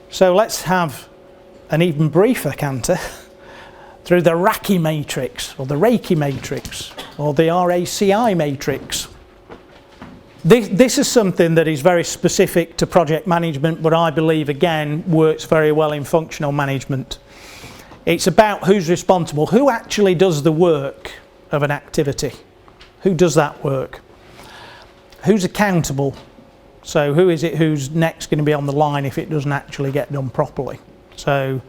So let's have an even briefer canter through the RACI matrix, or the RACI matrix, or the RACI matrix. This is something that is very specific to project management, but I believe again works very well in functional management. It's about who's responsible, who actually does the work of an activity, who does that work, who's accountable. So who is it who's next going to be on the line if it doesn't actually get done properly? So,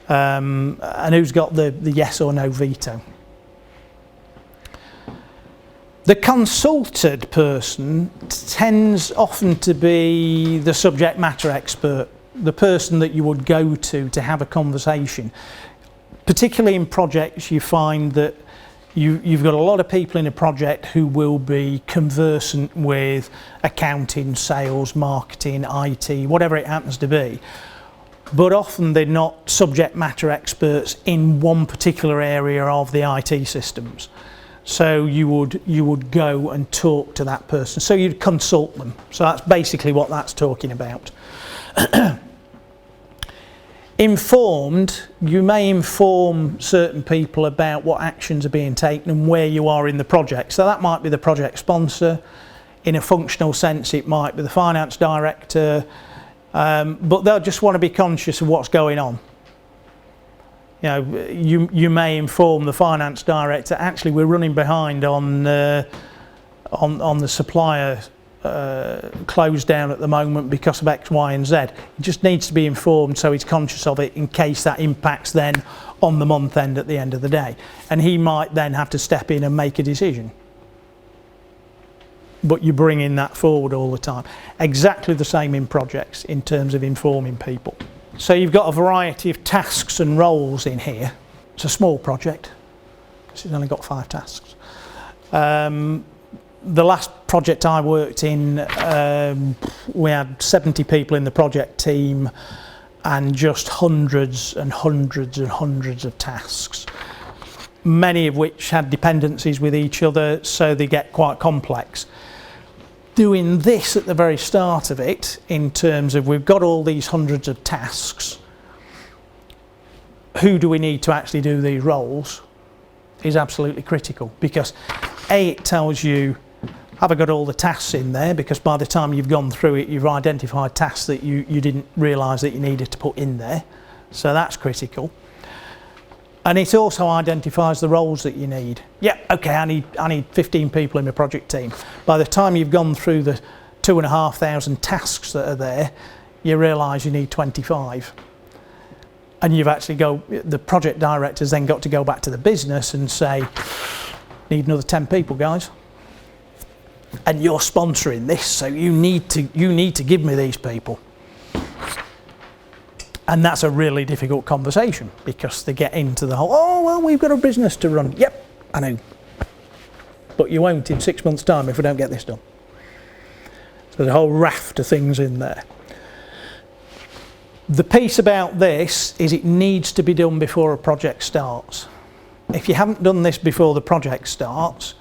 and who's got the yes or no veto? The consulted person tends often to be the subject matter expert, the person that you would go to have a conversation. Particularly in projects, you find that you've got a lot of people in a project who will be conversant with accounting, sales, marketing, IT, whatever it happens to be. But often they're not subject matter experts in one particular area of the IT systems. So you would go and talk to that person. So you'd consult them. So that's basically what that's talking about. Informed, you may inform certain people about what actions are being taken and where you are in the project. So that might be the project sponsor. In a functional sense, it might be the finance director, but they'll just want to be conscious of what's going on. You know, you may inform the finance director, actually we're running behind on the supplier closed down at the moment because of X, Y and Z. He just needs to be informed so he's conscious of it in case that impacts then on the month end at the end of the day. And he might then have to step in and make a decision. But you're bringing that forward all the time. Exactly the same in projects in terms of informing people. So you've got a variety of tasks and roles in here. It's a small project because it's only got 5 tasks. The last project I worked in, we had 70 people in the project team and just hundreds and hundreds and hundreds of tasks, many of which had dependencies with each other, so they get quite complex. Doing this at the very start of it, in terms of we've got all these hundreds of tasks, who do we need to actually do these roles, is absolutely critical, because A, it tells you, have I got all the tasks in there? Because by the time you've gone through it, you've identified tasks that you didn't realise that you needed to put in there. So that's critical. And it also identifies the roles that you need. Yeah, okay, I need 15 people in my project team. By the time you've gone through the 2,500 tasks that are there, you realise you need 25. And you've actually the project director's then got to go back to the business and say, need another 10 people, guys. And you're sponsoring this, so you need to give me these people. And that's a really difficult conversation because they get into the whole, oh, well, we've got a business to run. Yep, I know. But you won't in 6 months' time if we don't get this done. So there's a whole raft of things in there. The piece about this is it needs to be done before a project starts. If you haven't done this before the project starts,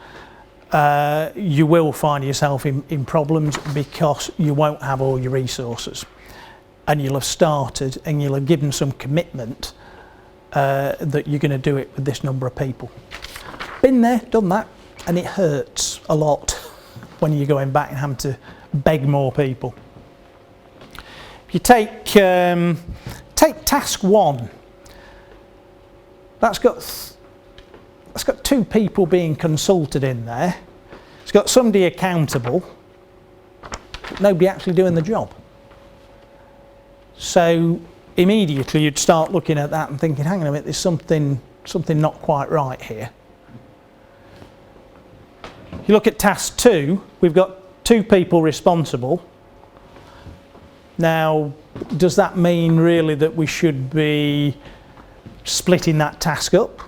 you will find yourself in problems because you won't have all your resources. And you'll have started and you'll have given some commitment that you're going to do it with this number of people. Been there, done that, and it hurts a lot when you're going back and having to beg more people. If you take task 1, that's got 2 people being consulted in there. It's got somebody accountable, but nobody actually doing the job. So immediately you'd start looking at that and thinking, hang on a minute, there's something not quite right here. If you look at task 2, we've got 2 people responsible. Now, does that mean really that we should be splitting that task up?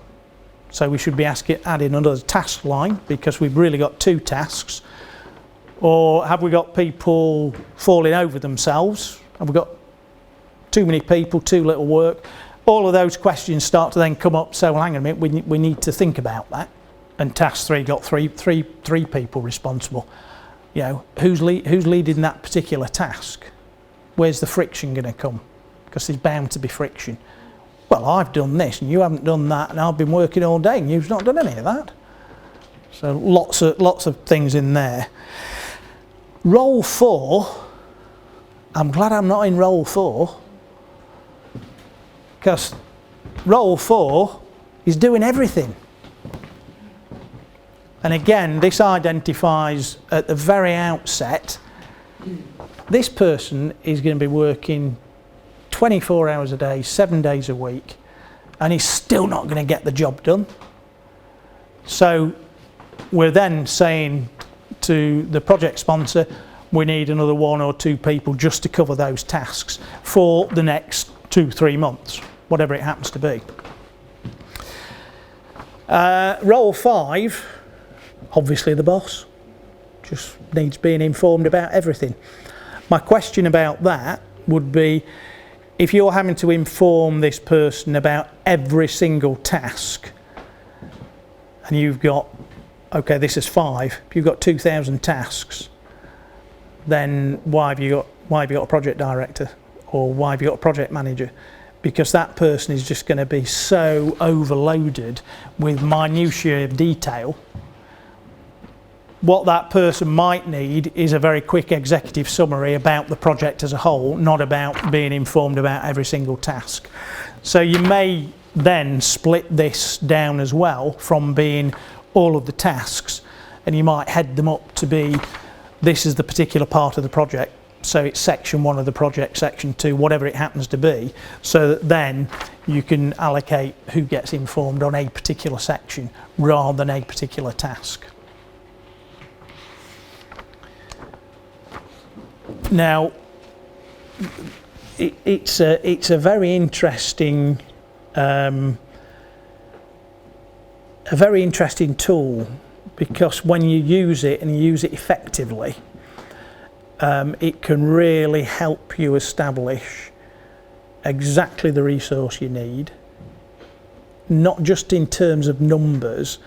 So we should be adding another task line because we've really got 2 tasks. Or have we got people falling over themselves? Have we got too many people, too little work? All of those questions start to then come up. So, well, hang on a minute, we need to think about that. And task 3 got three people responsible. You know, who's leading that particular task? Where's the friction going to come? because there's bound to be friction. Well, I've done this and you haven't done that, and I've been working all day and you've not done any of that. So lots of things in there. Role 4, I'm glad I'm not in role 4, because role 4 is doing everything. And again, this identifies at the very outset, this person is going to be working 24 hours a day, 7 days a week, and he's still not going to get the job done. So we're then saying to the project sponsor, we need another 1 or 2 people just to cover those tasks for the next 2-3 months, whatever it happens to be. Role 5, obviously the boss, just needs being informed about everything. My question about that would be, if you're having to inform this person about every single task, and you've got, okay, this is 5, if you've got 2,000 tasks, then why have you got a project director, or why have you got a project manager? Because that person is just going to be so overloaded with minutiae of detail. What that person might need is a very quick executive summary about the project as a whole, not about being informed about every single task. So you may then split this down as well from being all of the tasks, and you might head them up to be, this is the particular part of the project, so it's section 1 of the project, section 2, whatever it happens to be, so that then you can allocate who gets informed on a particular section rather than a particular task. Now, it's a very interesting tool, because when you use it and you use it effectively, it can really help you establish exactly the resource you need, not just in terms of numbers,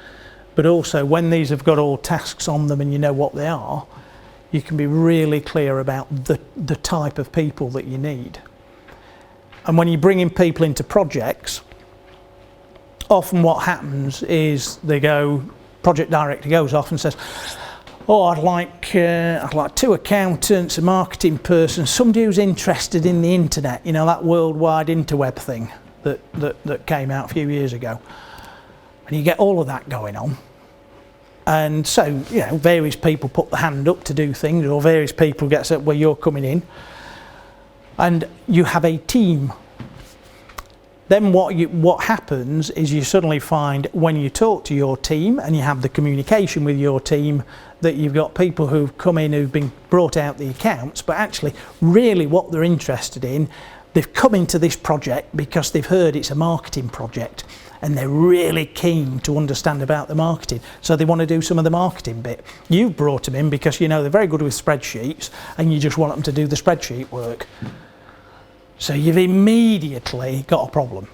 but also when these have got all tasks on them and you know what they are, you can be really clear about the type of people that you need. And when you bring in people into projects, often what happens is project director goes off and says, oh, I'd like 2 accountants, a marketing person, somebody who's interested in the internet, you know, that worldwide interweb thing that came out a few years ago. And you get all of that going on. And so, you know, various people put the hand up to do things, or various people get said, well, you're coming in, and you have a team. Then what happens is you suddenly find, when you talk to your team and you have the communication with your team, that you've got people who've come in who've been brought out the accounts, but actually really what they're interested in, they've come into this project because they've heard it's a marketing project, and they're really keen to understand about the marketing, so they want to do some of the marketing bit. You've brought them in because you know they're very good with spreadsheets and you just want them to do the spreadsheet work. So you've immediately got a problem.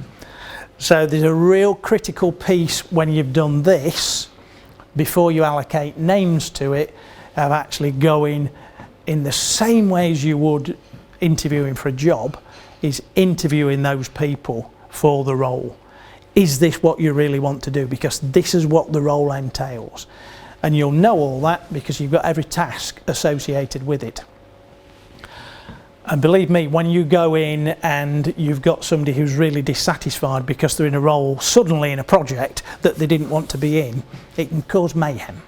So there's a real critical piece when you've done this, before you allocate names to it, of actually going in the same way as you would interviewing for a job, is interviewing those people for the role. Is this what you really want to do? Because this is what the role entails. And you'll know all that because you've got every task associated with it. And believe me, when you go in and you've got somebody who's really dissatisfied because they're in a role suddenly in a project that they didn't want to be in, it can cause mayhem.